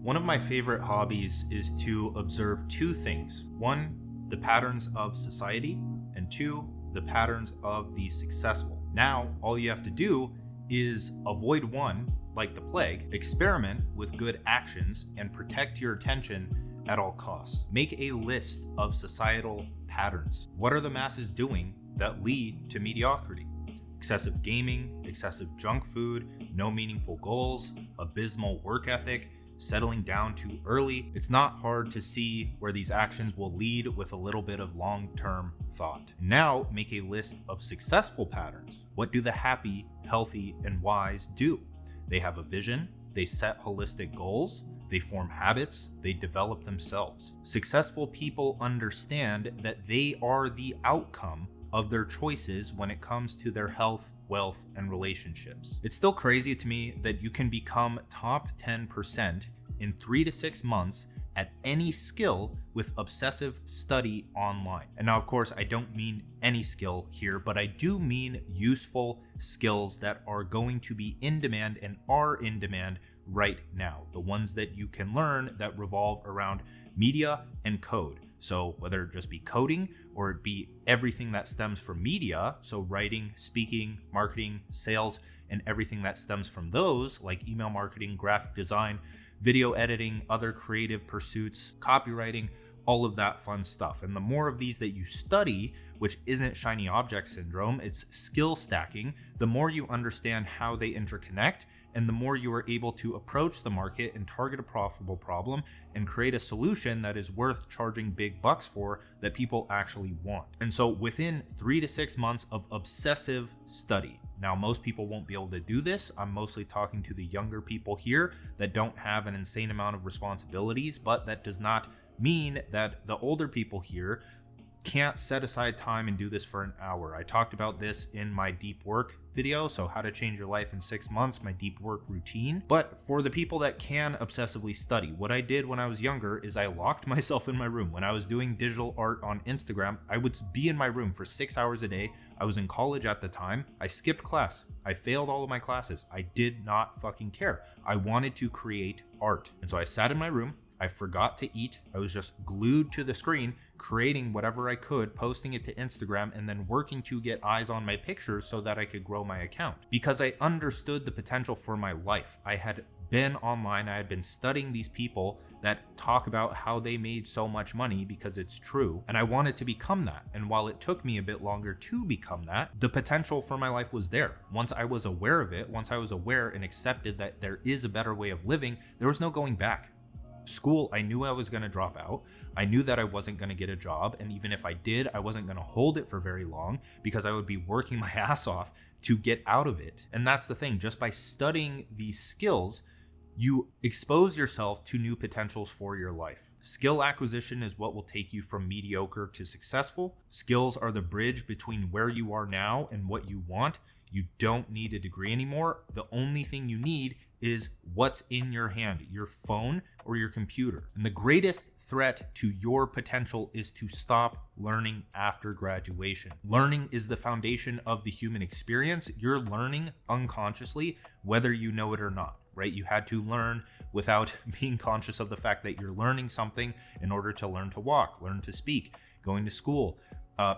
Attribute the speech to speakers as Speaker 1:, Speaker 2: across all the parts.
Speaker 1: One of my favorite hobbies is to observe two things. One, the patterns of society, and two, the patterns of the successful. Now, all you have to do is avoid one, like the plague, experiment with good actions, and protect your attention at all costs. Make a list of societal patterns. What are the masses doing that lead to mediocrity? Excessive gaming, excessive junk food, no meaningful goals, abysmal work ethic, settling down too early. It's not hard to see where these actions will lead with a little bit of long-term thought. Now, make a list of successful patterns. What do the happy, healthy, and wise do? They have a vision, they set holistic goals, they form habits, they develop themselves. Successful people understand that they are the outcome of their choices when it comes to their health, wealth, and relationships. It's still crazy to me that you can become top 10% in 3 to 6 months at any skill with Obsessive Study online. And now, of course, I don't mean any skill here, but I do mean useful skills that are going to be in demand and are in demand right now. The ones that you can learn that revolve around media and code. So whether it just be coding or it be everything that stems from media, so writing, speaking, marketing, sales, and everything that stems from those, like email marketing, graphic design, video editing, other creative pursuits, copywriting, all of that fun stuff. And the more of these that you study, which isn't shiny object syndrome, it's skill stacking, the more you understand how they interconnect, and the more you are able to approach the market and target a profitable problem and create a solution that is worth charging big bucks for that people actually want. And so within 3 to 6 months of Obsessive Study, now most people won't be able to do this. I'm mostly talking to the younger people here that don't have an insane amount of responsibilities, but that does not mean that the older people here can't set aside time and do this for an hour. I talked about this in my deep work video, so how to change your life in 6 months, my deep work routine. But for the people that can obsessively study, what I did when I was younger is I locked myself in my room. When I was doing digital art on Instagram, I would be in my room for 6 hours a day. I was in college at the time. I skipped class. I failed all of my classes. I did not fucking care. I wanted to create art. And so I sat in my room. I forgot to eat. I was just glued to the screen, creating whatever I could, posting it to Instagram, and then working to get eyes on my pictures so that I could grow my account. Because I understood the potential for my life. I had been online, I had been studying these people that talk about how they made so much money because it's true, and I wanted to become that. And while it took me a bit longer to become that, the potential for my life was there. Once I was aware of it, once I was aware and accepted that there is a better way of living, there was no going back. School, I knew I was going to drop out. I knew that I wasn't going to get a job. And even if I did, I wasn't going to hold it for very long because I would be working my ass off to get out of it. And that's the thing. Just by studying these skills, you expose yourself to new potentials for your life. Skill acquisition is what will take you from mediocre to successful. Skills are the bridge between where you are now and what you want. You don't need a degree anymore. The only thing you need is what's in your hand, your phone or your computer. And the greatest threat to your potential is to stop learning after graduation. Learning is the foundation of the human experience. You're learning unconsciously, whether you know it or not, right? You had to learn without being conscious of the fact that you're learning something in order to learn to walk, learn to speak, going to school,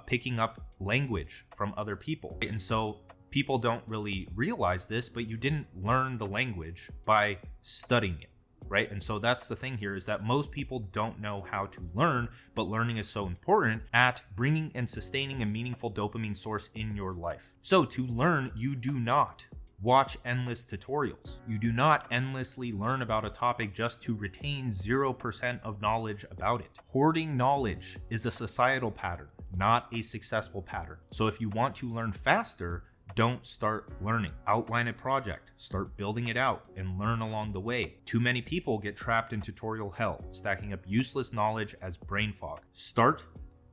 Speaker 1: picking up language from other people. And so people don't really realize this, but you didn't learn the language by studying it, right? And so that's the thing here, is that most people don't know how to learn, but learning is so important at bringing and sustaining a meaningful dopamine source in your life. So to learn, you do not watch endless tutorials. You do not endlessly learn about a topic just to retain 0% of knowledge about it. Hoarding knowledge is a societal pattern, not a successful pattern. So if you want to learn faster, don't start learning. Outline a project, start building it out, and learn along the way. Too many people get trapped in tutorial hell, stacking up useless knowledge as brain fog. Start,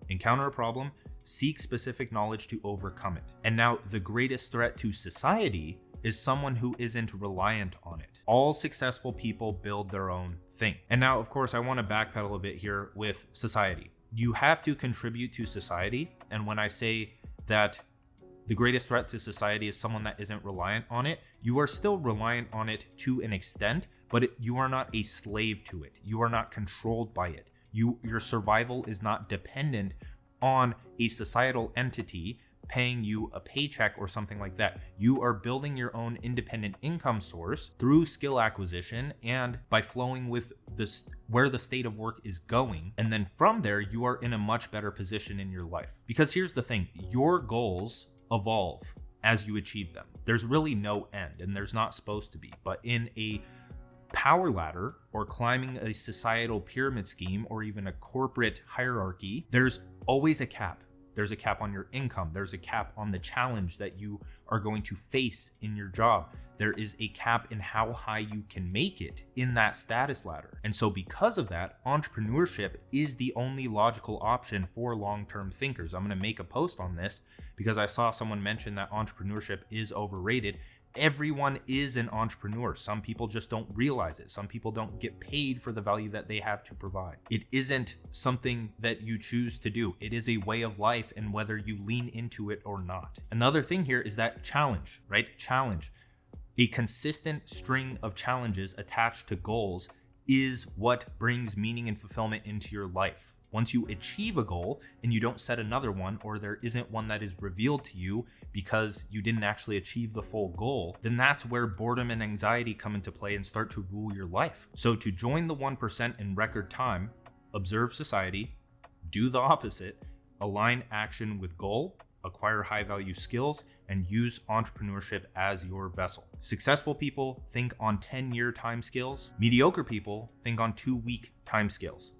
Speaker 1: encounter a problem, seek specific knowledge to overcome it. And now the greatest threat to society is someone who isn't reliant on it. All successful people build their own thing. And now, of course, I want to backpedal a bit here with society. You have to contribute to society. And when I say that the greatest threat to society is someone that isn't reliant on it, you are still reliant on it to an extent, but you are not a slave to it. You are not controlled by it. Your survival is not dependent on a societal entity paying you a paycheck or something like that. You are building your own independent income source through skill acquisition and by flowing with this where the state of work is going. And then from there, you are in a much better position in your life. Because here's the thing, your goals evolve as you achieve them. There's really no end, and there's not supposed to be. But in a power ladder or climbing a societal pyramid scheme or even a corporate hierarchy, there's always a cap. There's a cap on your income. There's a cap on the challenge that you are going to face in your job. There is a cap in how high you can make it in that status ladder. And so because of that, entrepreneurship is the only logical option for long-term thinkers. I'm going to make a post on this because I saw someone mention that entrepreneurship is overrated. Everyone is an entrepreneur. Some people just don't realize it. Some people don't get paid for the value that they have to provide. It isn't something that you choose to do. It is a way of life, and whether you lean into it or not. Another thing here is that challenge, right? Challenge. A consistent string of challenges attached to goals is what brings meaning and fulfillment into your life. Once you achieve a goal and you don't set another one, or there isn't one that is revealed to you because you didn't actually achieve the full goal, then that's where boredom and anxiety come into play and start to rule your life. So to join the 1% in record time, observe society, do the opposite, align action with goal, acquire high value skills, and use entrepreneurship as your vessel. Successful people think on 10-year timescales. Mediocre people think on 2-week timescales.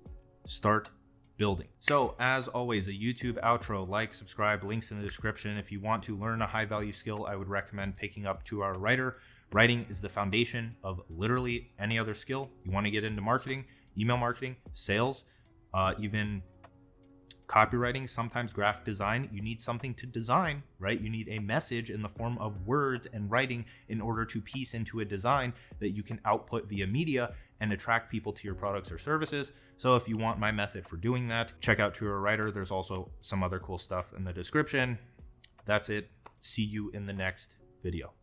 Speaker 1: Start building. So as always, a YouTube outro, like, subscribe, links in the description. If you want to learn a high value skill, I would recommend picking up 2-Hour Writer. Writing is the foundation of literally any other skill. You want to get into marketing, email marketing, sales, even copywriting, sometimes graphic design. You need something to design, right? You need a message in the form of words and writing in order to piece into a design that you can output via media and attract people to your products or services. So if you want my method for doing that, check out 2-Hour Writer. There's also some other cool stuff in the description. That's it. See you in the next video.